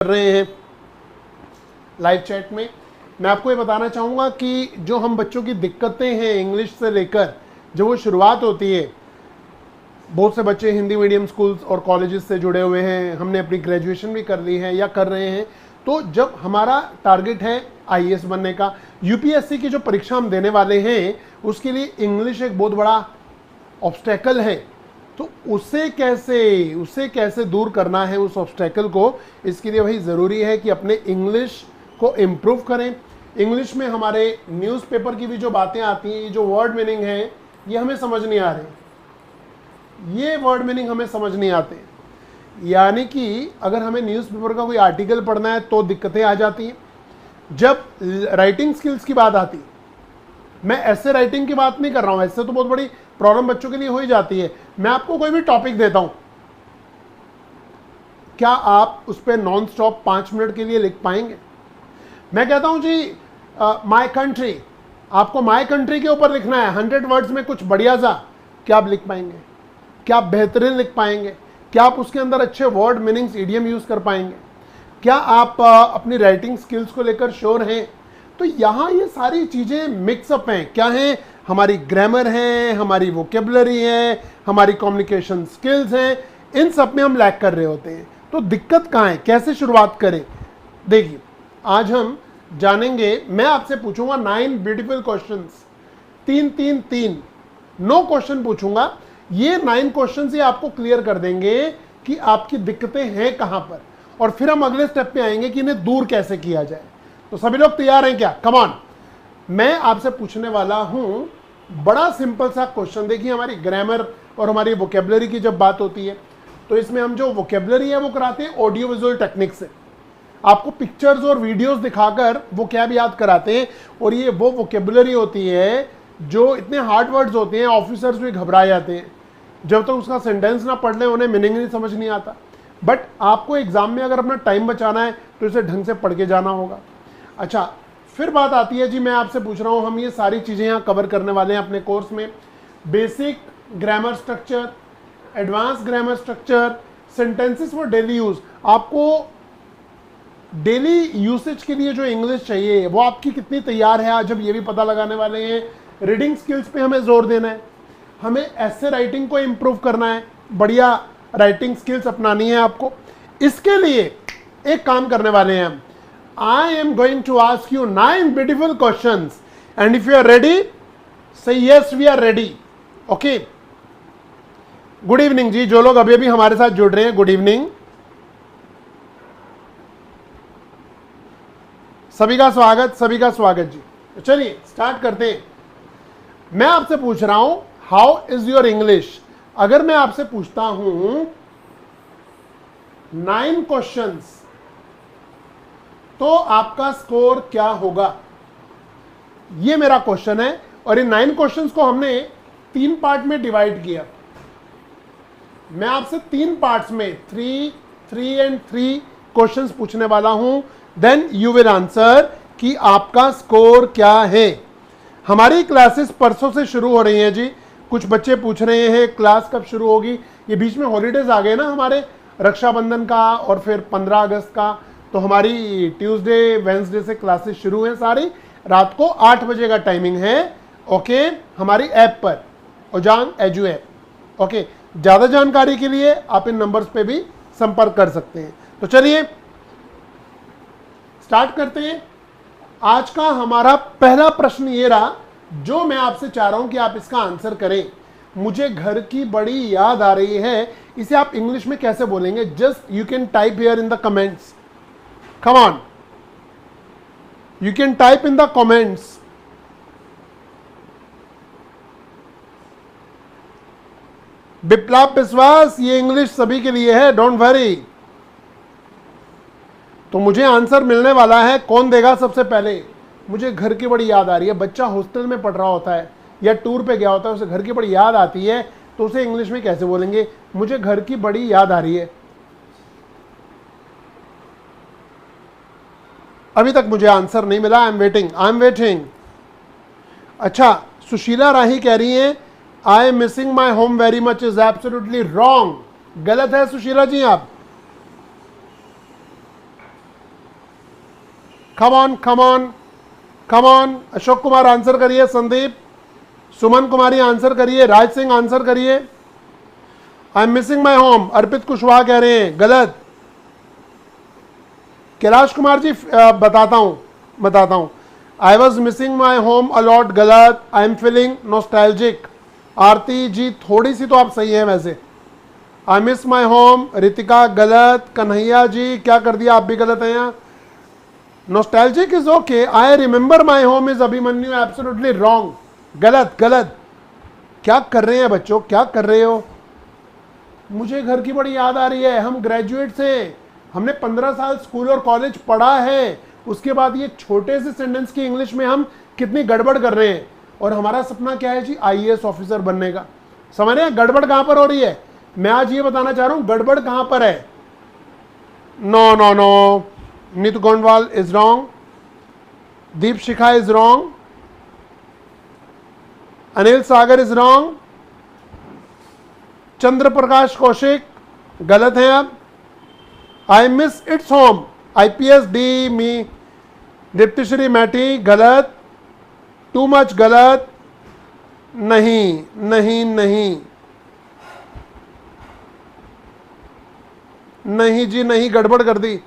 कर रहे हैं लाइव चैट में। मैं आपको ये बताना चाहूँगा कि जो हम बच्चों की दिक्कतें हैं इंग्लिश से लेकर जब वो शुरुआत होती है, बहुत से बच्चे हिंदी मीडियम स्कूल्स और कॉलेजेस से जुड़े हुए हैं, हमने अपनी ग्रेजुएशन भी कर ली है या कर रहे हैं। तो जब हमारा टारगेट है आईएएस बनने का, यूपीएससी की जो परीक्षा हम देने वाले हैं उसके लिए इंग्लिश एक बहुत बड़ा ऑब्स्टेकल है। तो उसे कैसे दूर करना है उस ऑब्स्टेकल को, इसके लिए वही ज़रूरी है कि अपने इंग्लिश को इम्प्रूव करें। इंग्लिश में हमारे न्यूज़पेपर की भी जो बातें आती हैं, ये जो वर्ड मीनिंग है ये हमें समझ नहीं आ रहे, ये वर्ड मीनिंग हमें समझ नहीं आते। यानी कि अगर हमें न्यूज़पेपर का कोई आर्टिकल पढ़ना है तो दिक्कतें आ जाती हैं। जब राइटिंग स्किल्स की बात आती, मैं ऐसे राइटिंग की बात नहीं कर रहा हूं, ऐसे तो बहुत बड़ी प्रॉब्लम बच्चों के लिए हो ही जाती है। मैं आपको कोई भी टॉपिक देता हूं, क्या आप उस पर नॉन स्टॉप 5 मिनट के लिए लिख पाएंगे? मैं कहता हूं जी माय कंट्री, आपको माय कंट्री के ऊपर लिखना है 100 वर्ड्स में कुछ बढ़िया सा, क्या आप लिख पाएंगे? क्या आप बेहतरीन लिख पाएंगे? क्या आप उसके अंदर अच्छे वर्ड मीनिंग्स इडियम यूज कर पाएंगे? क्या आप अपनी राइटिंग स्किल्स को लेकर श्योर हैं? तो यहाँ ये सारी चीज़ें मिक्सअप हैं। क्या हैं? हमारी ग्रामर है, हमारी वोकेबलरी है, हमारी कम्युनिकेशन स्किल्स हैं, इन सब में हम लैक कर रहे होते हैं। तो दिक्कत कहाँ है, कैसे शुरुआत करें? देखिए, आज हम जानेंगे, मैं आपसे पूछूंगा 9 ब्यूटीफुल क्वेश्चंस, 3-3-3 9 क्वेश्चन पूछूंगा। ये 9 क्वेश्चन ही आपको क्लियर कर देंगे कि आपकी दिक्कतें हैं कहाँ पर, और फिर हम अगले स्टेप पे आएंगे कि इन्हें दूर कैसे किया जाए। तो सभी लोग तैयार हैं क्या? Come on. मैं आपसे पूछने वाला हूं बड़ा सिंपल सा क्वेश्चन। देखिए, हमारी ग्रामर और हमारी वोकेबलरी की जब बात होती है तो इसमें हम जो वोकेबलरी है वो कराते हैं ऑडियो विजुअल टेक्निक से। आपको पिक्चर्स और वीडियोस दिखाकर वो क्या भी याद कराते हैं, और ये वो वोकेबलरी होती है जो इतने हार्ड वर्ड्स होते हैं, ऑफिसर्स भी घबरा जाते हैं जब तक उसका सेंटेंस ना पढ़ लें, उन्हें मीनिंग नहीं समझ नहीं आता। बट आपको एग्जाम में अगर अपना टाइम बचाना है तो इसे ढंग से पढ़ के जाना होगा। अच्छा, फिर बात आती है जी, मैं आपसे पूछ रहा हूँ, हम ये सारी चीज़ें यहाँ कवर करने वाले हैं अपने कोर्स में। Basic grammar structure, advance grammar structure, sentences for daily use. आपको डेली यूसेज के लिए जो इंग्लिश चाहिए वो आपकी कितनी तैयार है, आज हम ये भी पता लगाने वाले हैं। रीडिंग स्किल्स पे हमें जोर देना है, हमें ऐसे राइटिंग को इम्प्रूव करना है, बढ़िया राइटिंग स्किल्स अपनानी है आपको। इसके लिए एक काम करने वाले हैं हम, I am going to ask you 9 beautiful questions, and if you are ready, say yes, we are ready. Okay. Good evening ji, जो लोग अभी अभी हमारे साथ जुड़ रहे हैं, गुड इवनिंग। सभी का स्वागत जी। तो चलिए स्टार्ट करते हैं। मैं आपसे पूछ रहा हूं, हाउ इज योर इंग्लिश? अगर मैं आपसे पूछता हूं 9 क्वेश्चंस, तो आपका स्कोर क्या होगा? ये मेरा क्वेश्चन है, और इन 9 क्वेश्चंस को हमने 3 पार्ट में डिवाइड किया। मैं आपसे 3 पार्ट्स में 3 and 3 क्वेश्चंस पूछने वाला हूं, देन यू विल आंसर कि आपका स्कोर क्या है। हमारी क्लासेस परसों से शुरू हो रही हैं जी। कुछ बच्चे पूछ रहे हैं क्लास कब शुरू होगी। ये बीच में हॉलीडेज आ गए ना हमारे, रक्षाबंधन का और फिर 15 अगस्त का, तो हमारी ट्यूसडे वेंसडे से क्लासेस शुरू हैं सारी। रात को 8 बजे का टाइमिंग है, ओके, हमारी ऐप पर, ओजान एजू ऐप। ओके, ज़्यादा जानकारी के लिए आप इन नंबर्स पे भी संपर्क कर सकते हैं। तो चलिए स्टार्ट करते हैं। आज का हमारा पहला प्रश्न ये रहा, जो मैं आपसे चाह रहा हूं कि आप इसका आंसर करें। मुझे घर की बड़ी याद आ रही है, इसे आप इंग्लिश में कैसे बोलेंगे? Just you can type here in the comments. Come on, you can type in the comments. Biplav Vishwas, ये इंग्लिश सभी के लिए है, डोंट वरी। तो मुझे आंसर मिलने वाला है। कौन देगा सबसे पहले? मुझे घर की बड़ी याद आ रही है। बच्चा हॉस्टल में पढ़ रहा होता है या टूर पे गया होता है, उसे घर की बड़ी याद आती है, तो उसे इंग्लिश में कैसे बोलेंगे? मुझे घर की बड़ी याद आ रही है। अभी तक मुझे आंसर नहीं मिला। I am waiting. अच्छा, सुशीला राही कह रही हैं आई am missing my home very much is absolutely wrong. गलत है सुशीला जी आप। कम on come on come on. Ashok Kumar answer करिए, संदीप, सुमन कुमारी आंसर करिए, राज सिंह आंसर करिए। I am missing my home, Arpit Kushwaha कह रहे हैं, गलत। कैलाश कुमार जी बताता हूं। I was missing my home a lot, गलत। I am feeling nostalgic, Aarti ji थोड़ी सी तो आप सही है वैसे। I miss my home, Ritika गलत। कन्हैया जी क्या कर दिया, आप भी गलत हैं यहाँ। Nostalgic is okay, I remember my home is Abhimanyu, absolutely wrong, गलत गलत। क्या कर रहे हैं बच्चों, क्या कर रहे हो। मुझे घर की बड़ी याद आ रही है, हम ग्रेजुएट से, हमने 15 साल स्कूल और कॉलेज पढ़ा है, उसके बाद ये छोटे से सेंटेंस की इंग्लिश में हम कितनी गड़बड़ कर रहे हैं। और हमारा सपना क्या है जी, आईएएस ऑफिसर बनने का। समझ रहे हैं गड़बड़ कहां पर हो रही है। मैं आज ये बताना चाह रहा हूं गड़बड़ कहां पर है। No no no, Neetu Gondwal is wrong, Deep Shikha is wrong, Anil Sagar is wrong, Chandra Prakash Kaushik गलत हैं। अब I miss its home, IPS D me, Diptishree Maity गलत, टू मच गलत, नहीं नहीं नहीं नहीं जी नहीं, गड़बड़ कर दी।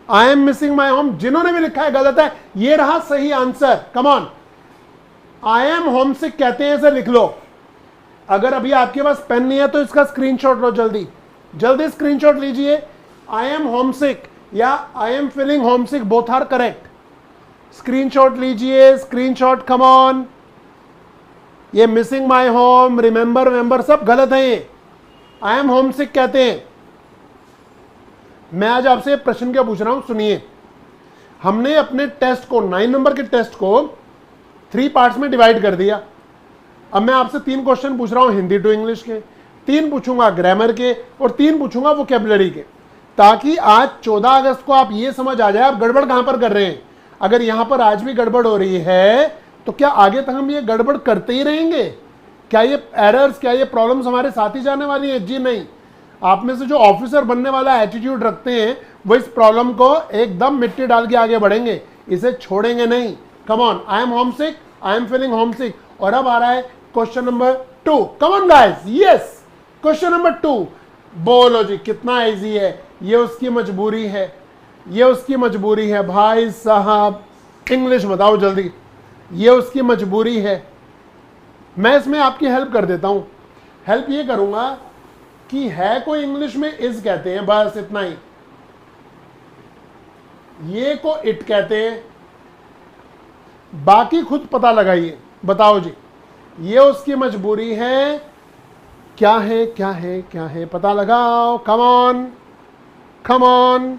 I am missing my home, जिन्होंने भी लिखा है गलत है। ये रहा सही answer, come on. I am home सिक कहते हैं, इसे लिख लो। अगर अभी आपके पास पेन नहीं है तो इसका स्क्रीनशॉट लो, जल्दी जल्दी स्क्रीनशॉट लीजिए। आई एम होम सिक या I am feeling home sick, both are correct. Screenshot लीजिए, स्क्रीनशॉट, कम ऑन। ये मिसिंग माई होम, रिमेंबर सब गलत है। ये आई एम होम सिक कहते हैं। मैं आज आपसे प्रश्न क्या पूछ रहा हूं, सुनिए। हमने अपने टेस्ट को, 9 नंबर के टेस्ट को 3 पार्ट्स में डिवाइड कर दिया। अब मैं आपसे 3 क्वेश्चन पूछ रहा हूं हिंदी टू इंग्लिश के, 3 पूछूंगा ग्रामर के और 3 पूछूंगा वोकैबुलरी के, ताकि आज 14 अगस्त को आप ये समझ आ जाए आप गड़बड़ कहां पर कर रहे हैं। अगर यहां पर आज भी गड़बड़ हो रही है तो क्या आगे तक हम ये गड़बड़ करते ही रहेंगे? क्या ये एरर्स, क्या ये प्रॉब्लम्स हमारे साथ ही जाने वाली है? जी नहीं। आप में से जो ऑफिसर बनने वाला एटीट्यूड रखते हैं वो इस प्रॉब्लम को एकदम मिट्टी डाल के आगे बढ़ेंगे, इसे छोड़ेंगे नहीं। Come on, I am home sick, I am feeling home सिक। और अब आ रहा है question number 2। Come on guys, yes, question number 2। बोलो जी, कितना इजी है। ये उसकी मजबूरी है, ये उसकी मजबूरी है भाई साहब। इंग्लिश बताओ जल्दी, ये उसकी मजबूरी है। मैं इसमें आपकी हेल्प कर देता हूं। हेल्प ये करूंगा कि है कोई इंग्लिश में इज कहते हैं, बस इतना ही। ये को इट कहते हैं, बाकी खुद पता लगाइए। बताओ जी, ये उसकी मजबूरी है, क्या है क्या है क्या है, पता लगाओ। Come on come on.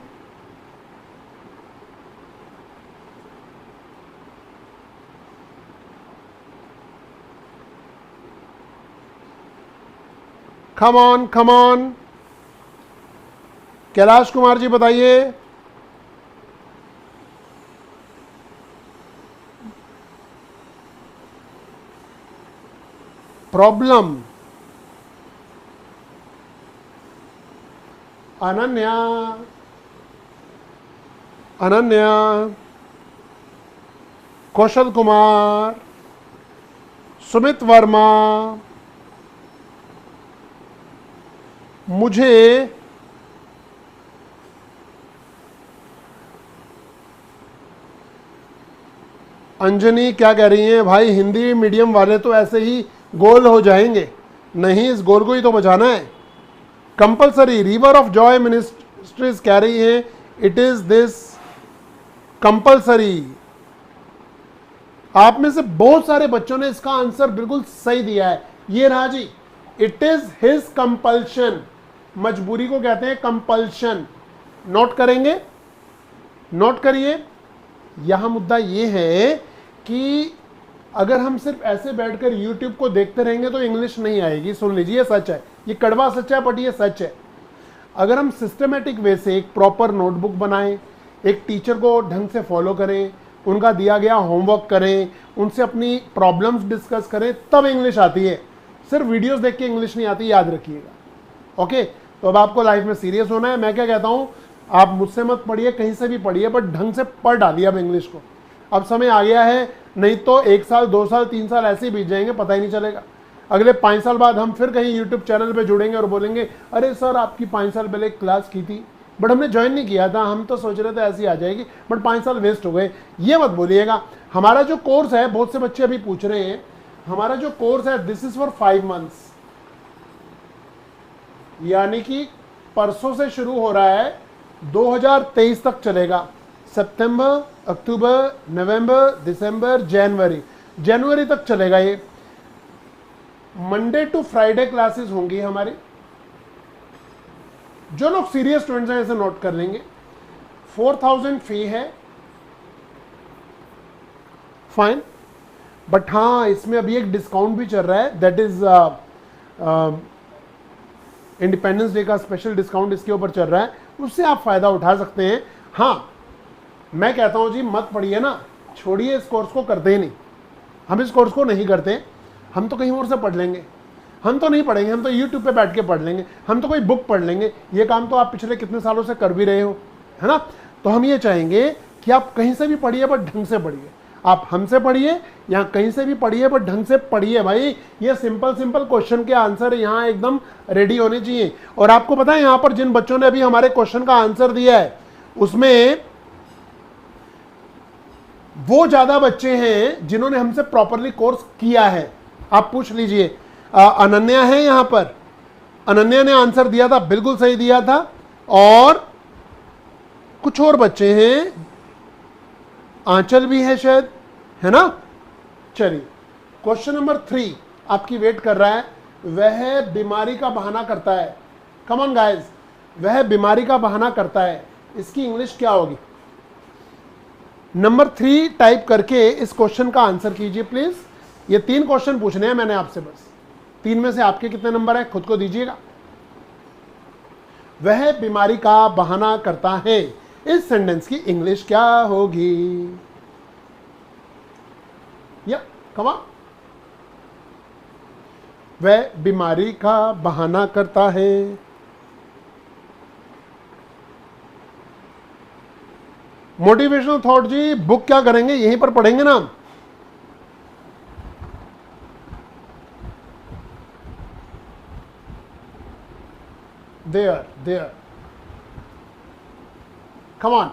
Come on come on. Kailash Kumar ji बताइए। प्रॉब्लम, अनन्या, अनन्या, कौशल कुमार, सुमित वर्मा, मुझे अंजनी क्या कह रही हैं, भाई हिंदी मीडियम वाले तो ऐसे ही गोल हो जाएंगे। नहीं, इस गोल को ही तो बचाना है। Compulsory, river of Joy ministries कह रही है इट इज दिस कंपलसरी। आप में से बहुत सारे बच्चों ने इसका आंसर बिल्कुल सही दिया है। ये रहा जी, इट इज हिज कंपल्शन। मजबूरी को कहते हैं कंपल्शन। नोट करेंगे, नोट करिए। यहां मुद्दा यह है कि अगर हम सिर्फ ऐसे बैठकर YouTube को देखते रहेंगे तो इंग्लिश नहीं आएगी। सुन लीजिए, ये सच है, ये कड़वा सच है बट ये सच है। अगर हम सिस्टमेटिक वे से एक प्रॉपर नोटबुक बनाएं, एक टीचर को ढंग से फॉलो करें, उनका दिया गया होमवर्क करें, उनसे अपनी प्रॉब्लम्स डिस्कस करें, तब इंग्लिश आती है। सिर्फ वीडियोस देख के इंग्लिश नहीं आती, याद रखिएगा। ओके, तो अब आपको लाइफ में सीरियस होना है। मैं क्या कहता हूँ, आप मुझसे मत पढ़िए, कहीं से भी पढ़िए, बट ढंग से पढ़ डालिए अब इंग्लिश को। अब समय आ गया है, नहीं तो 1 साल 2 साल 3 साल ऐसे ही बीत जाएंगे, पता ही नहीं चलेगा। अगले 5 साल बाद हम फिर कहीं यूट्यूब चैनल पे जुड़ेंगे और बोलेंगे अरे सर आपकी 5 साल पहले क्लास की थी, बट हमने ज्वाइन नहीं किया था, हम तो सोच रहे थे ऐसी आ जाएगी, बट 5 साल वेस्ट हो गए। ये मत बोलिएगा। हमारा जो कोर्स है, बहुत से बच्चे अभी पूछ रहे हैं, हमारा जो कोर्स है दिस इज फॉर 5 मंथ्स, यानी कि परसों से शुरू हो रहा है, 2023 तक चलेगा। सितंबर, अक्टूबर, नवंबर, दिसंबर, जनवरी तक चलेगा ये। मंडे टू फ्राइडे क्लासेस होंगी हमारी। जो लोग सीरियस स्टूडेंट्स हैं इसे नोट कर लेंगे। 4000 फी है, फाइन, बट हाँ इसमें अभी एक डिस्काउंट भी चल रहा है, दैट इज इंडिपेंडेंस डे का स्पेशल डिस्काउंट इसके ऊपर चल रहा है, उससे आप फायदा उठा सकते हैं। हाँ मैं कहता हूं जी मत पढ़िए ना, छोड़िए इस कोर्स को, करते ही नहीं। हम इस कोर्स को नहीं करते, हम तो कहीं और से पढ़ लेंगे। हम तो नहीं पढ़ेंगे, हम तो यूट्यूब पे बैठ के पढ़ लेंगे, हम तो कोई बुक पढ़ लेंगे। ये काम तो आप पिछले कितने सालों से कर भी रहे हो, है ना। तो हम ये चाहेंगे कि आप कहीं से भी पढ़िए बट ढंग से पढ़िए। आप हमसे पढ़िए या कहीं से भी पढ़िए बट ढंग से पढ़िए भाई। ये सिंपल क्वेश्चन के आंसर यहाँ एकदम रेडी होने चाहिए। और आपको पता है यहाँ पर जिन बच्चों ने अभी हमारे क्वेश्चन का आंसर दिया है उसमें वो ज्यादा बच्चे हैं जिन्होंने हमसे प्रॉपरली कोर्स किया है। आप पूछ लीजिए, अनन्या है यहाँ पर, अनन्या ने आंसर दिया था, बिल्कुल सही दिया था। और कुछ और बच्चे हैं, आंचल भी है शायद, है ना। चलिए क्वेश्चन नंबर 3 आपकी वेट कर रहा है। वह बीमारी का बहाना करता है, कम ऑन गाइस, वह बीमारी का बहाना करता है, इसकी इंग्लिश क्या होगी। नंबर 3 टाइप करके इस क्वेश्चन का आंसर कीजिए प्लीज। ये 3 क्वेश्चन पूछने हैं मैंने आपसे, बस 3 में से आपके कितने नंबर है खुद को दीजिएगा। वह बीमारी का बहाना करता है, इस सेंटेंस की इंग्लिश क्या होगी। या कम ऑन, वह बीमारी का बहाना करता है। मोटिवेशनल थॉट जी, बुक क्या करेंगे, यहीं पर पढ़ेंगे ना। There come on.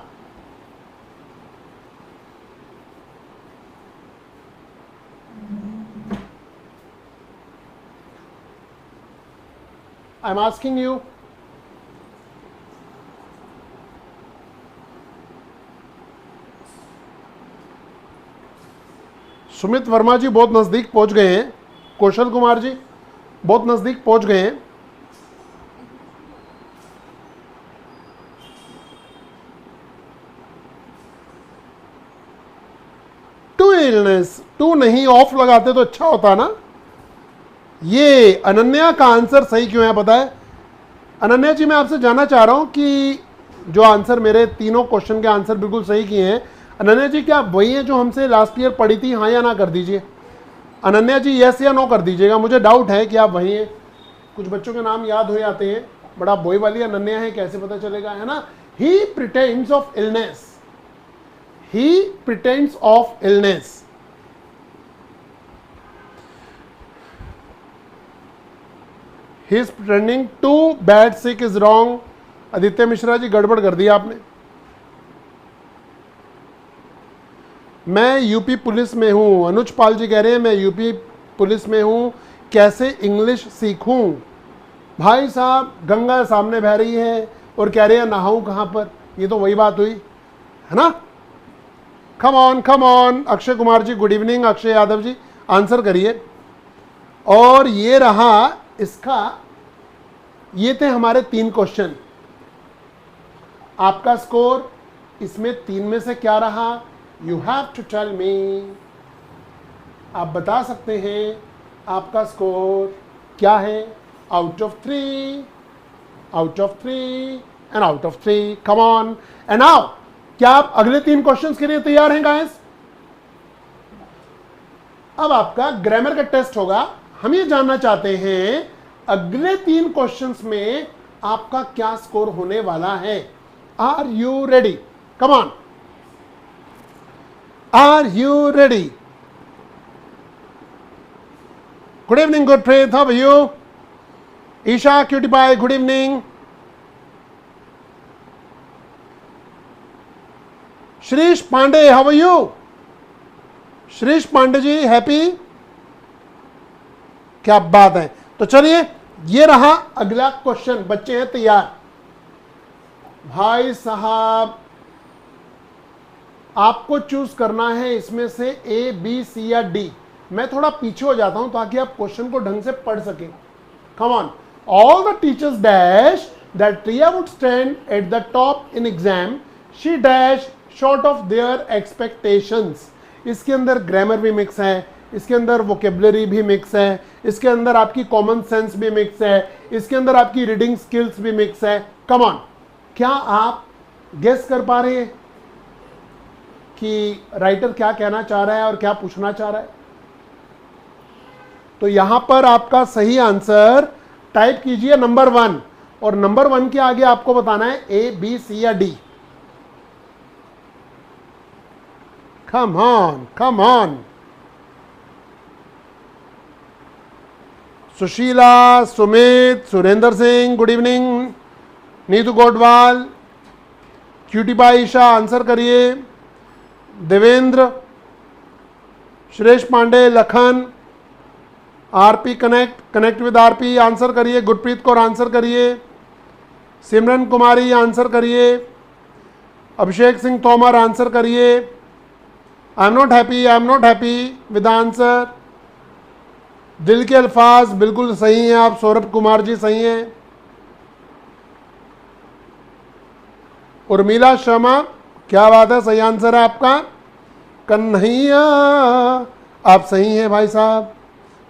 I am asking you, Sumit Verma ji बहुत नजदीक पहुंच गए हैं, कौशल कुमार जी बहुत नजदीक पहुंच गए हैं। टू इलनेस, टू नहीं ऑफ लगाते तो अच्छा होता ना। ये अनन्या का आंसर सही क्यों है पता है। अनन्या जी मैं आपसे जानना चाह रहा हूं कि जो आंसर, मेरे तीनों क्वेश्चन के आंसर बिल्कुल सही किए हैं, अनन्या जी क्या आप वही हैं जो हमसे लास्ट ईयर पढ़ी थी, हाँ या ना कर दीजिए। अनन्या जी यस या नो कर दीजिएगा, मुझे डाउट है कि आप वही हैं। कुछ बच्चों के नाम याद हो जाते हैं, बड़ा बोई वाली अनन्या है कैसे पता चलेगा, है ना। He pretends of illness, he pretends of illness. He is pretending to bad sick is wrong. Aditya Mishra ji गड़बड़ कर दिया आपने। मैं यूपी पुलिस में हूं, अनुज पाल जी कह रहे हैं मैं यूपी पुलिस में हूं, कैसे इंग्लिश सीखूं। भाई साहब गंगा सामने बह रही है और कह रहे हैं नहाऊं कहां पर, ये तो वही बात हुई, है ना। Come on. Akshay Kumar ji good evening. Akshay Yadav ji answer करिए। और ये रहा इसका, ये थे हमारे 3 क्वेश्चन। आपका स्कोर इसमें 3 में से क्या रहा, you have to tell me. आप बता सकते हैं आपका स्कोर क्या है, out of 3 and out of 3। Come on and now, क्या आप अगले 3 क्वेश्चंस के लिए तैयार हैं गाइस। अब आपका ग्रामर का टेस्ट होगा। हम ये जानना चाहते हैं अगले 3 क्वेश्चंस में आपका क्या स्कोर होने वाला है। Are you ready? Come on. Are you ready? Good evening, Gurpreet. How are you? Isha, cutie pie, good evening. Shrish Pandey, how are you? Shrish Pandey जी, हैप्पी? क्या बात है। तो चलिए, ये रहा अगला क्वेश्चन। बच्चे हैं तैयार? भाई साहब, आपको चूज करना है इसमें से ए, बी, सी या डी। मैं थोड़ा पीछे हो जाता हूं ताकि आप क्वेश्चन को ढंग से पढ़ सकें। Come on. All the teachers dash that Riya would stand at the top in exam, she dash short of their expectations. इसके अंदर ग्रामर भी मिक्स है, इसके अंदर वोकेबलरी भी मिक्स है, इसके अंदर आपकी कॉमन सेंस भी मिक्स है, इसके अंदर आपकी रीडिंग स्किल्स भी मिक्स है। कम ऑन, क्या आप गेस कर पा रहे हैं कि राइटर क्या कहना चाह रहा है और क्या पूछना चाह रहा है? तो यहां पर आपका सही आंसर टाइप कीजिए नंबर 1, और नंबर 1 के आगे आपको बताना है ए, बी, सी या D. Come on, come on. Sushila, Sumit, Surendra Singh, good evening. Neetu Godwal, cutie by Esha, answer करिए। Devendra, Suresh Pandey, Lakhan, RP connect with RP, answer करिए। गुरप्रीत कौर, आंसर करिए। सिमरन कुमारी, आंसर करिए। अभिषेक सिंह तोमर, आंसर करिए। I am not happy with answer. दिल के अल्फाज, बिल्कुल सही हैं आप। सौरभ कुमार जी सही हैं। उर्मिला शर्मा, क्या बात है, सही आंसर है आपका। कन्हैया, आप सही हैं भाई साहब।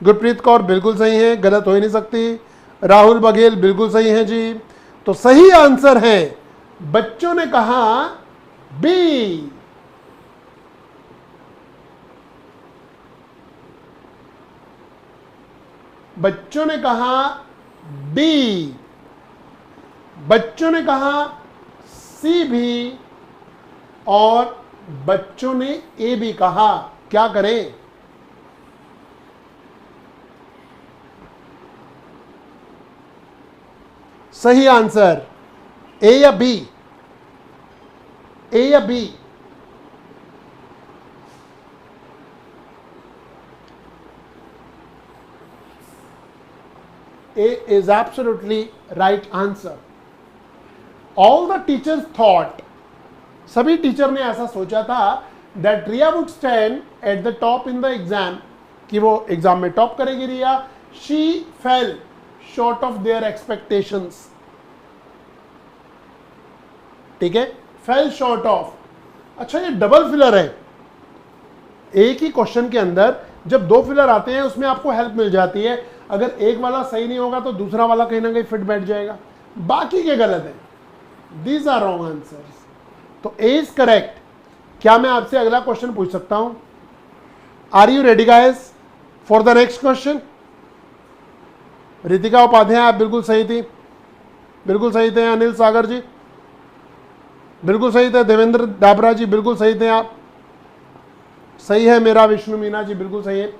गुरप्रीत कौर बिल्कुल सही है, गलत हो ही नहीं सकती। राहुल बघेल बिल्कुल सही है जी। तो सही आंसर है, बच्चों ने कहा बी। बच्चों ने कहा डी, बच्चों ने कहा सी भी, और बच्चों ने ए भी कहा। क्या करें? सही आंसर ए या बी? ए या B? A is absolutely right answer. All the teachers thought, सभी टीचर ने ऐसा सोचा था, that Riya would stand at the top in the exam, कि वो एग्जाम में टॉप करेगी रिया। She fell short of their expectations. ठीक है, fell short of। अच्छा, ये डबल फिलर है। एक ही क्वेश्चन के अंदर जब दो फिलर आते हैं उसमें आपको हेल्प मिल जाती है। अगर एक वाला सही नहीं होगा तो दूसरा वाला कहीं ना कहीं फिट बैठ जाएगा, बाकी के गलत है। These are wrong answers. तो ए इज करेक्ट। क्या मैं आपसे अगला क्वेश्चन पूछ सकता हूं? Are you ready guys for the next question? Ritika Upadhyay, आप बिल्कुल सही थी, बिल्कुल सही थे। अनिल सागर जी बिल्कुल सही थे। देवेंद्र डाबरा जी बिल्कुल सही थे आप। सही है मेरा विष्णु मीना जी, बिल्कुल सही है।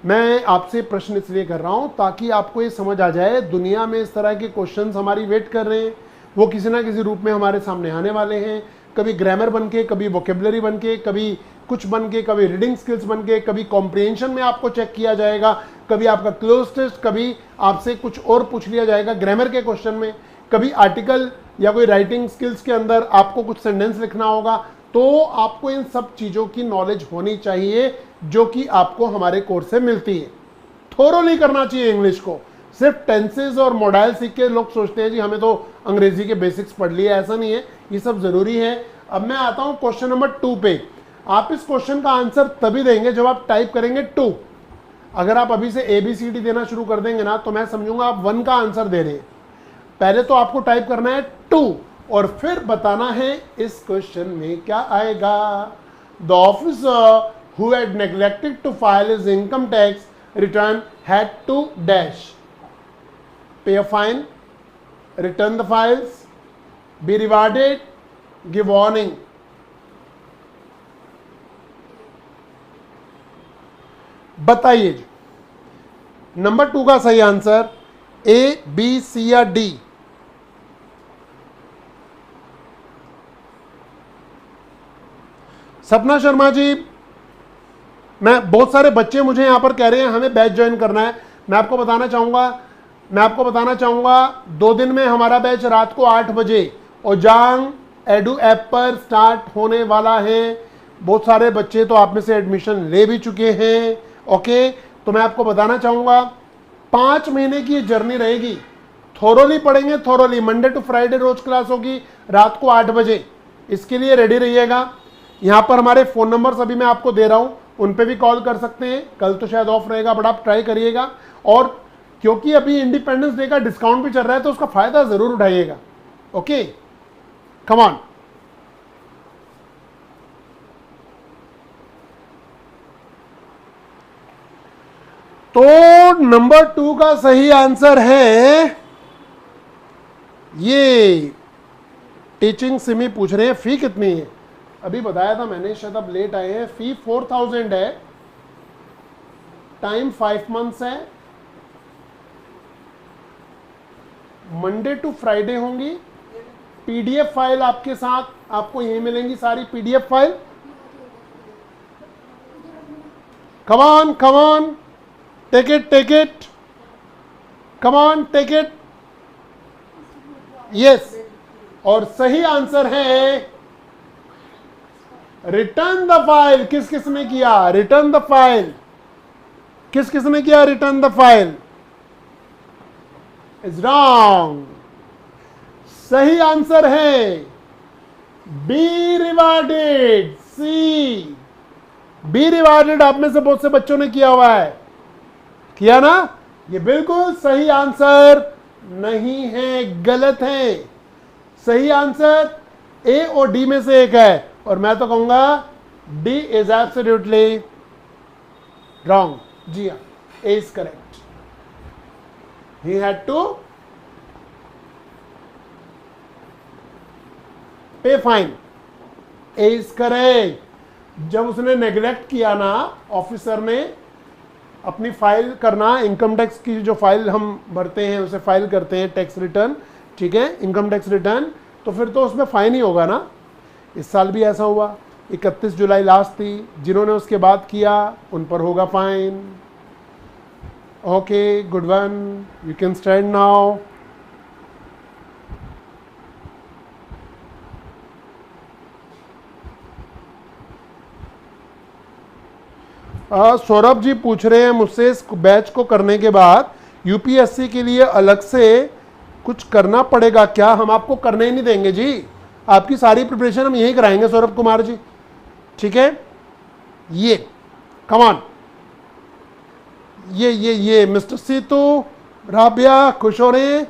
मैं आपसे प्रश्न इसलिए कर रहा हूं ताकि आपको ये समझ आ जाए, दुनिया में इस तरह के क्वेश्चंस हमारी वेट कर रहे हैं। वो किसी ना किसी रूप में हमारे सामने आने वाले हैं, कभी ग्रामर बन के, कभी वोकेबलरी बन के, कभी कुछ बन के, कभी रीडिंग स्किल्स बन के, कभी कॉम्प्रिहेंशन में आपको चेक किया जाएगा, कभी आपका क्लोज टेस्ट, कभी आपसे कुछ और पूछ लिया जाएगा ग्रामर के क्वेश्चन में, कभी आर्टिकल या कोई राइटिंग स्किल्स के अंदर आपको कुछ सेंटेंस लिखना होगा। तो आपको इन सब चीज़ों की नॉलेज होनी चाहिए जो कि आपको हमारे कोर्स से मिलती है। थोरोली करना चाहिए इंग्लिश को। सिर्फ टेंसेज और मॉडल सीख के लोग सोचते हैं जी हमें तो अंग्रेजी के बेसिक्स पढ़ लिए, ऐसा नहीं है, ये सब जरूरी है। अब मैं आता हूं क्वेश्चन नंबर 2 पे। आप इस क्वेश्चन का आंसर तभी देंगे जब आप टाइप करेंगे 2। अगर आप अभी से ABCD देना शुरू कर देंगे ना तो मैं समझूंगा आप 1 का आंसर दे रहे हैं। पहले तो आपको टाइप करना है 2 और फिर बताना है इस क्वेश्चन में क्या आएगा। The officer who had neglected to file his income tax return had to dash pay a fine, return the files, B rewarded, give warning. बताइए जी, नंबर 2 का सही आंसर ए, बी, सी या डी? सपना शर्मा जी, बहुत सारे बच्चे मुझे यहां पर कह रहे हैं हमें बैच ज्वाइन करना है। मैं आपको बताना चाहूंगा 2 दिन में हमारा बैच रात को 8 बजे ओजांग एडू ऐप पर स्टार्ट होने वाला है। बहुत सारे बच्चे तो आप में से एडमिशन ले भी चुके हैं। ओके, तो मैं आपको बताना चाहूंगा 5 महीने की ये जर्नी रहेगी। थोरोली पढ़ेंगे, थोरोली मंडे टू फ्राइडे रोज क्लास होगी रात को 8 बजे। इसके लिए रेडी रहिएगा। यहां पर हमारे फोन नंबर अभी मैं आपको दे रहा हूं, उन पे भी कॉल कर सकते हैं। कल तो शायद ऑफ रहेगा, बट आप ट्राई करिएगा। और क्योंकि अभी इंडिपेंडेंस डे का डिस्काउंट भी चल रहा है तो उसका फायदा जरूर उठाइएगा। Okay, come on. तो नंबर 2 का सही आंसर है ये। टीचिंग सिमी पूछ रहे हैं फी कितनी है? अभी बताया था मैंने, शायद अब लेट आए हैं। फी 4000 है, टाइम 5 मंथ्स है, मंडे टू फ्राइडे होंगी। पीडीएफ फाइल आपके साथ, आपको यहीं मिलेंगी सारी PDF file. Come on, take it, come on, take it. Yes, और सही आंसर है रिटर्न द फाइल। किस किस ने किया रिटर्न द फाइल? किस किस ने किया return the file? Is wrong. सही आंसर है B rewarded, C. B rewarded आप में से बहुत से बच्चों ने किया हुआ है, किया ना? ये बिल्कुल सही आंसर नहीं है, गलत है। सही आंसर ए और डी में से एक है, और मैं तो कहूंगा डी इज एब्सोल्युटली रॉन्ग। जी हाँ, A is correct. He had to pay fine. A is correct. जब उसने नेग्लेक्ट किया ना, ऑफिसर ने अपनी फाइल करना, इनकम टैक्स की जो फाइल हम भरते हैं उसे फाइल करते हैं, टैक्स रिटर्न, ठीक है, इनकम टैक्स रिटर्न, तो फिर तो उसमें फाइन ही होगा ना। इस साल भी ऐसा हुआ, 31 जुलाई लास्ट थी, जिन्होंने उसके बाद किया उन पर होगा fine. Okay, good one, you can stand now. Saurabh ji पूछ रहे हैं मुझसे, इस बैच को करने के बाद यूपीएससी के लिए अलग से कुछ करना पड़ेगा क्या? हम आपको करने ही नहीं देंगे जी, आपकी सारी प्रिपरेशन हम यही कराएंगे सौरभ कुमार जी, ठीक है। ये कम ऑन, ये मिस्टर सीतू, राबिया खुश हो रहे हैं,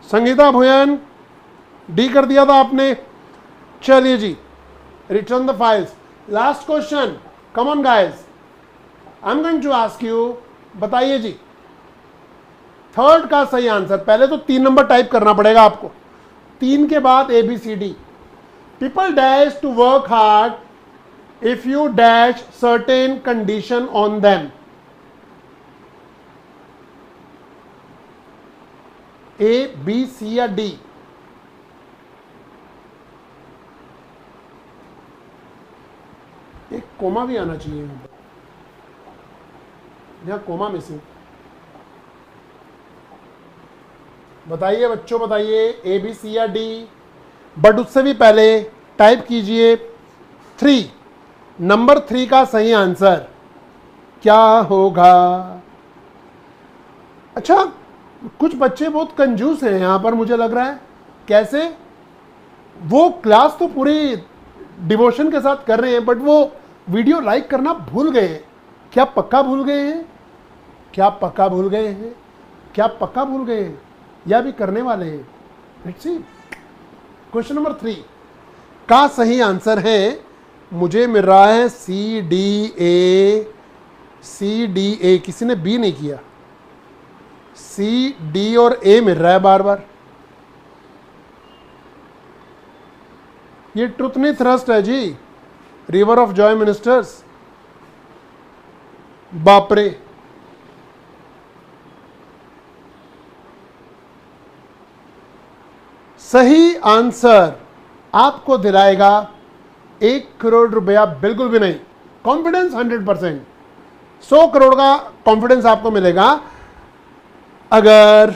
संगीता भुयन, डी कर दिया था आपने। चलिए जी, return the files. Last question. Come on guys. I'm going to ask you. बताइए जी, 3rd का सही आंसर। पहले तो 3 नंबर टाइप करना पड़ेगा आपको, 3 के बाद ABCD। People dash to work hard if you dash certain condition on them. A, B, C या D? एक कोमा भी आना चाहिए यहाँ पर, यहाँ कोमा मिसिंग। बताइए बच्चों, बताइए ए, बी, सी या डी? बट उससे भी पहले टाइप कीजिए 3, नंबर 3 का सही आंसर क्या होगा? अच्छा, कुछ बच्चे बहुत कंजूस हैं यहाँ पर, मुझे लग रहा है। कैसे? वो क्लास तो पूरी डिवोशन के साथ कर रहे हैं, बट वो वीडियो लाइक करना भूल गए हैं। क्या पक्का भूल गए हैं? क्या पक्का भूल गए हैं? क्या पक्का भूल गए हैं, या भी करने वाले हैं? Let's see. क्वेश्चन नंबर 3 का सही आंसर है, मुझे मिल रहा है सी डी ए। किसी ने बी नहीं किया। सी, डी और ए मिल रहा है बार बार। ये ट्रुथ नहीं थ्रस्ट है जी, रिवर ऑफ जॉय मिनिस्टर्स। बापरे, सही आंसर आपको दिलाएगा 1 करोड़ रुपया। बिल्कुल भी नहीं, कॉन्फिडेंस 100%, 100 करोड़ का कॉन्फिडेंस आपको मिलेगा अगर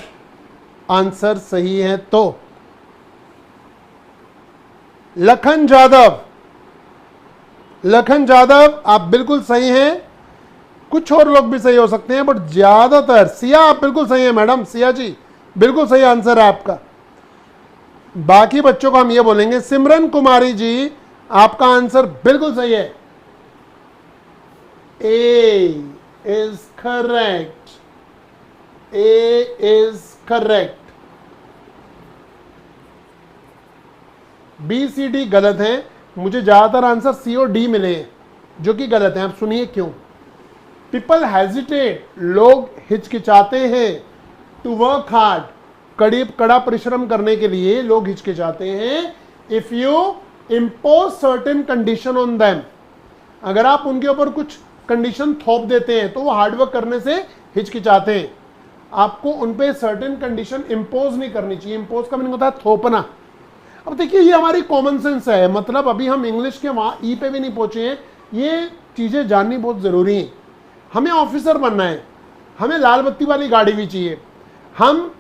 आंसर सही है तो। लखन जादव, लखन जादव आप बिल्कुल सही हैं, कुछ और लोग भी सही हो सकते हैं बट ज्यादातर। सिया आप बिल्कुल सही हैं मैडम, सिया जी बिल्कुल सही आंसर है आपका। बाकी बच्चों को हम ये बोलेंगे, सिमरन कुमारी जी आपका आंसर बिल्कुल सही है, A is correct, A is correct. B C D गलत है, मुझे ज्यादातर आंसर सी और डी मिले हैं जो कि गलत हैं। आप सुनिए क्यों। पीपल हेजिटेट, लोग हिचकिचाते हैं, टू वर्क हार्ड, कड़ा परिश्रम करने के लिए लोग हिचकिचाते हैं। If you impose certain condition on them, अगर आप उनके ऊपर कुछ कंडीशन थोप देते हैं तो वो हार्डवर्क करने से हिचकिचाते हैं। आपको उन पे सर्टेन कंडीशन इम्पोज नहीं करनी चाहिए। इम्पोज का मीनिंग होता है थोपना। अब देखिए ये हमारी कॉमन सेंस है, मतलब अभी हम इंग्लिश के वहां ई पे भी नहीं पहुंचे हैं। ये चीजें जाननी बहुत जरूरी है। हमें ऑफिसर बनना है, हमें लाल बत्ती वाली गाड़ी भी चाहिए, हम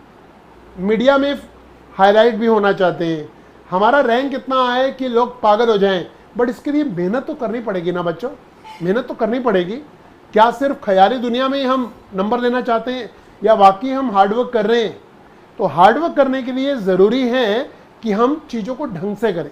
मीडिया में हाईलाइट भी होना चाहते हैं, हमारा रैंक इतना आए कि लोग पागल हो जाएं, बट इसके लिए मेहनत तो करनी पड़ेगी ना बच्चों, मेहनत तो करनी पड़ेगी। क्या सिर्फ ख्याली दुनिया में ही हम नंबर लेना चाहते हैं या वाकई हम हार्डवर्क कर रहे हैं? तो हार्डवर्क करने के लिए ज़रूरी है कि हम चीज़ों को ढंग से करें।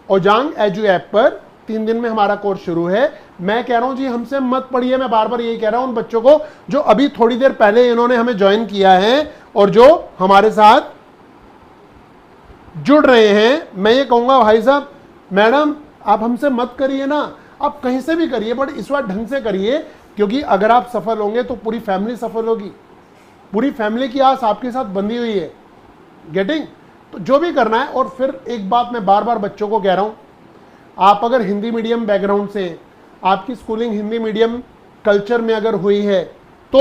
ओजांग एजू ऐप पर 3 दिन में हमारा कोर्स शुरू है। मैं कह रहा हूं जी हमसे मत पढ़िए, मैं बार बार यही कह रहा हूं उन बच्चों को जो अभी थोड़ी देर पहले इन्होंने हमें ज्वाइन किया है और जो हमारे साथ जुड़ रहे हैं। मैं ये कहूंगा भाई साहब मैडम आप हमसे मत करिए ना, आप कहीं से भी करिए बट इस बार ढंग से करिए, क्योंकि अगर आप सफल होंगे तो पूरी फैमिली सफल होगी, पूरी फैमिली की आस आपके साथ बंधी हुई है। गेटिंग? तो जो भी करना है। और फिर एक बात मैं बार बार बच्चों को कह रहा हूं, आप अगर हिंदी मीडियम बैकग्राउंड से, आपकी स्कूलिंग हिंदी मीडियम कल्चर में अगर हुई है तो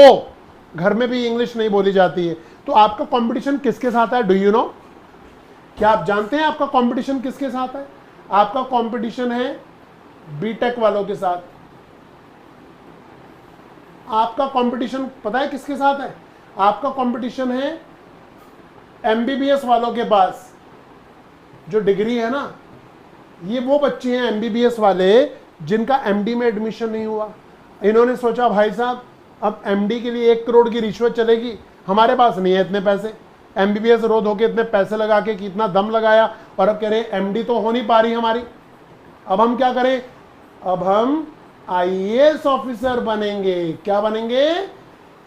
घर में भी इंग्लिश नहीं बोली जाती है, तो आपका कंपटीशन किसके साथ है? Do you know? क्या आप जानते हैं आपका कंपटीशन किसके साथ है? आपका कंपटीशन है बीटेक वालों के साथ। आपका कंपटीशन पता है किसके साथ है? आपका कंपटीशन है एमबीबीएस वालों के पास। जो डिग्री है ना, ये वो बच्चे हैं एमबीबीएस वाले जिनका एमडी में एडमिशन नहीं हुआ। इन्होंने सोचा भाई साहब अब एमडी के लिए 1 करोड़ की रिश्वत चलेगी, हमारे पास नहीं है इतने पैसे। एमबीबीएस रोध होके इतने पैसे लगा के कितना दम लगाया और अब कह रहे एमडी तो हो नहीं पा रही हमारी, अब हम क्या करें? अब हम आईएएस ऑफिसर बनेंगे। क्या बनेंगे?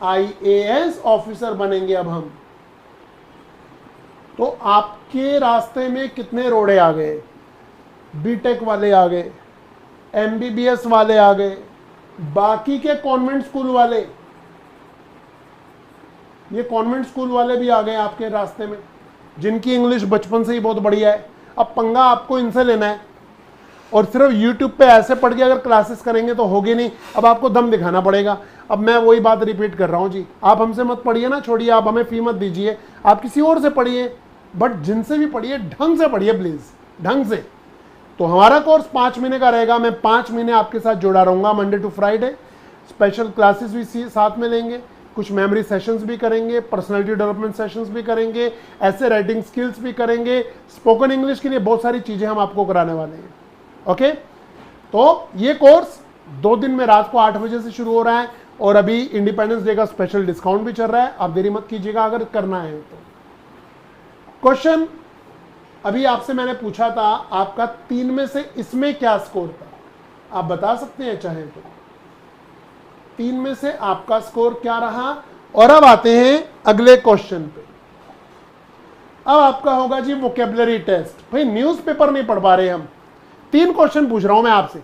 आईएएस ऑफिसर बनेंगे अब हम। तो आपके रास्ते में कितने रोड़े आ गए? बीटेक वाले आ गए, एमबीबीएस वाले आ गए, बाकी के कॉन्वेंट स्कूल वाले, ये कॉन्वेंट स्कूल वाले भी आ गए आपके रास्ते में, जिनकी इंग्लिश बचपन से ही बहुत बढ़िया है। अब पंगा आपको इनसे लेना है और सिर्फ यूट्यूब पे ऐसे पढ़ के अगर क्लासेस करेंगे तो होगी नहीं, अब आपको दम दिखाना पड़ेगा। अब मैं वही बात रिपीट कर रहा हूँ जी, आप हमसे मत पढ़िए ना, छोड़िए, आप हमें फी मत दीजिए, आप किसी और से पढ़िए, बट जिनसे भी पढ़िए ढंग से पढ़िए प्लीज, ढंग से। तो हमारा कोर्स 5 महीने का रहेगा, मैं 5 महीने आपके साथ जुड़ा रहूंगा, Monday to Friday. Special classes भी साथ में लेंगे, कुछ मेमोरी सेशंस भी करेंगे, पर्सनालिटी डेवलपमेंट सेशंस भी करेंगे, ऐसे राइटिंग स्किल्स भी करेंगे, स्पोकन इंग्लिश के लिए बहुत सारी चीजें हम आपको कराने वाले हैं। ओके, तो ये कोर्स 2 दिन में रात को 8 बजे से शुरू हो रहा है और अभी इंडिपेंडेंस डे का स्पेशल डिस्काउंट भी चल रहा है, आप देरी मत कीजिएगा अगर करना है तो। क्वेश्चन अभी आपसे मैंने पूछा था, आपका 3 में से इसमें क्या स्कोर था? आप बता सकते हैं चाहे तो। 3 में से आपका स्कोर क्या रहा? और अब आते हैं अगले क्वेश्चन पे। अब आपका होगा जी वोकेबलरी टेस्ट। भाई न्यूज़पेपर नहीं पढ़ पा रहे हम, 3 क्वेश्चन पूछ रहा हूं मैं आपसे,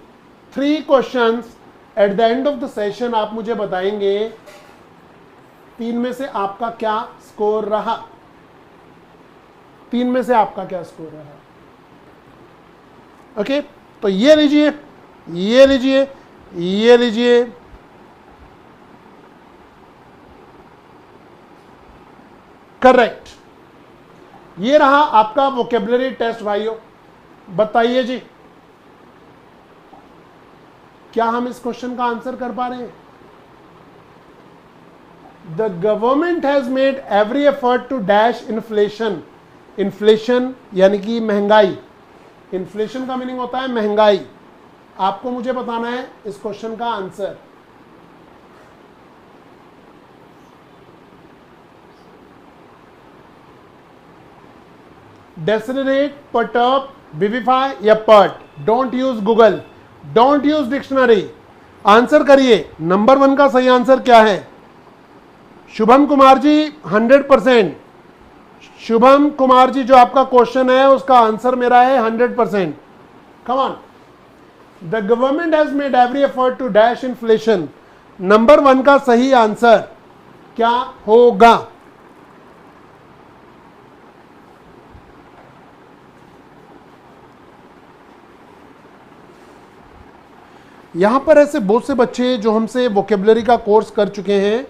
3 questions. At the end of the session आप मुझे बताएंगे 3 में से आपका क्या स्कोर रहा? 3 में से आपका क्या स्कोर रहा? ओके, तो ये लीजिए, ये लीजिए, ये लीजिए, करेक्ट। ये रहा आपका वोकेबलरी टेस्ट भाइयों। बताइए जी, क्या हम इस क्वेश्चन का आंसर कर पा रहे हैं? The government has made every effort to dash inflation. Inflation यानी कि महंगाई। इन्फ्लेशन का मीनिंग होता है महंगाई। आपको मुझे बताना है इस क्वेश्चन का आंसर। डेसिलरेट, परटर्ब, विविफाई या pert? Don't use Google, don't use dictionary, answer करिए। नंबर 1 का सही आंसर क्या है? शुभम कुमार जी 100%। शुभम कुमार जी, जो आपका क्वेश्चन है उसका आंसर मेरा है 100%। Come on. The government has made every effort to dash inflation. Number 1 का सही आंसर क्या होगा? यहां पर ऐसे बहुत से बच्चे जो हमसे वोकेबलरी का कोर्स कर चुके हैं,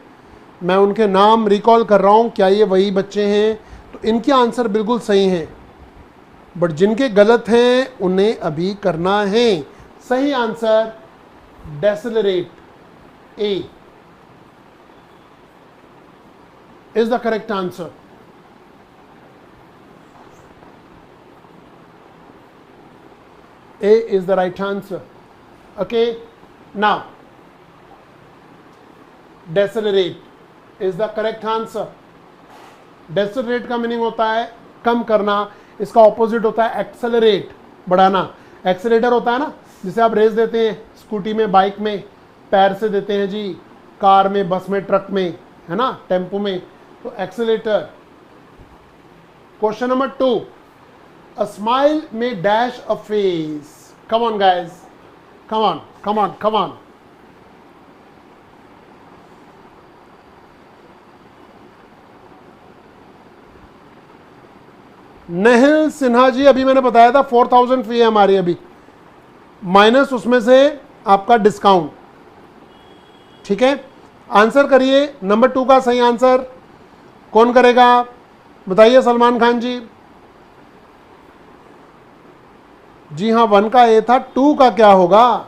मैं उनके नाम रिकॉल कर रहा हूं। क्या ये वही बच्चे हैं? तो इनके आंसर बिल्कुल सही हैं, बट जिनके गलत हैं उन्हें अभी करना है। सही answer decelerate, A is the correct answer. A is the right answer. Okay, now decelerate is the correct answer. Decelerate का मीनिंग होता है कम करना, इसका ऑपोजिट होता है एक्सेलरेट, बढ़ाना। एक्सेलेटर होता है ना, जिसे आप रेस देते हैं स्कूटी में, बाइक में, पैर से देते हैं जी, कार में, बस में, ट्रक में, है ना, टेम्पो में, तो accelerator. Question number 2, a smile में dash a face. Come on guys, come on, come on, come on. Nehil Sinha ji, अभी मैंने बताया था 4000 फी है हमारी अभी, माइनस उसमें से आपका डिस्काउंट। ठीक है, आंसर करिए। नंबर 2 का सही आंसर कौन करेगा? बताइए सलमान खान जी। जी हाँ, 1 का ए था, 2 का क्या होगा?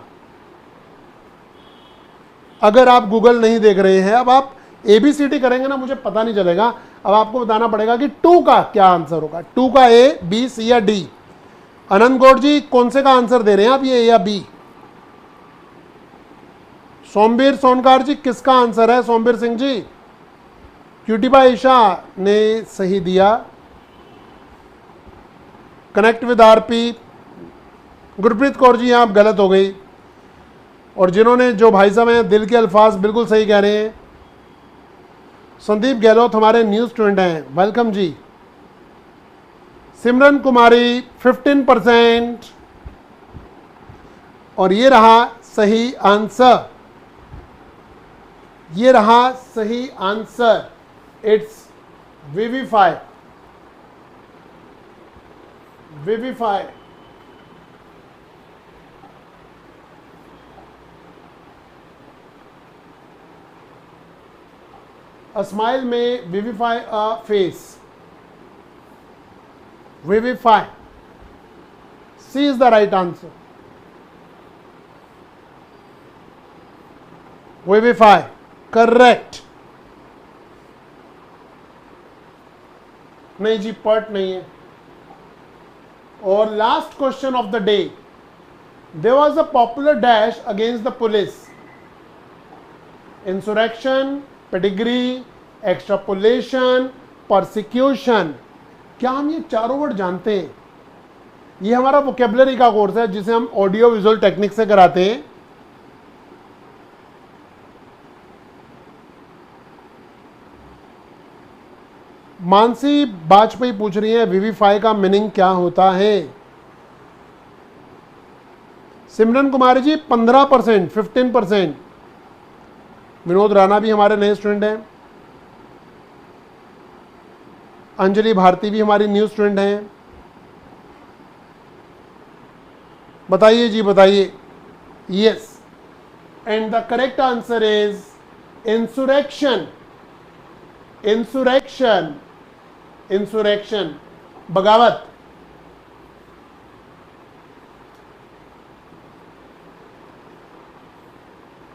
अगर आप गूगल नहीं देख रहे हैं, अब आप ABCD करेंगे ना, मुझे पता नहीं चलेगा। अब आपको बताना पड़ेगा कि 2 का क्या आंसर होगा। 2 का ए, बी, सी या डी? अनंत गौड़ जी, कौन से का आंसर दे रहे हैं आप, ये ए या बी? सोमवीर सोनकार जी, किसका आंसर है? सोमवीर सिंह जी, क्यूटीबा ईशा ने सही दिया। Connect with RP, Gurpreet Kaur ji आप गलत हो गई। और जिन्होंने, जो भाई साहब हैं, दिल के अल्फाज बिल्कुल सही कह रहे हैं। संदीप गहलोत हमारे न्यू स्टूडेंट हैं, वेलकम जी। सिमरन कुमारी 15%। और ये रहा सही आंसर, ये रहा सही answer. It's vivify, vivify. A smile may vivify a face. Vivify. C is the right answer. Vivify. Correct. नहीं जी, पर्ट नहीं है। और last question of the day, there was a popular dash against the police. Insurrection, pedigree, extrapolation, persecution. क्या हम ये चारों word जानते हैं? ये हमारा वोकेबलरी का कोर्स है जिसे हम ऑडियो विजुअल टेक्निक से कराते हैं। मानसी बाजपेयी पूछ रही है विविफाई का मीनिंग क्या होता है? सिमरन कुमारी जी 15%, 15%। विनोद राणा भी हमारे नए स्टूडेंट हैं। अंजलि भारती भी हमारी न्यू स्टूडेंट हैं। बताइए जी, बताइए। Yes, and the correct answer is insurrection. Insurrection, insurrection, बगावत।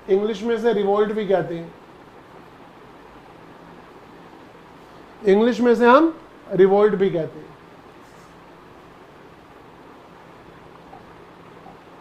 इंग्लिश में से रिवोल्ट भी कहते हैं, इंग्लिश में से हम रिवोल्ट भी कहते हैं।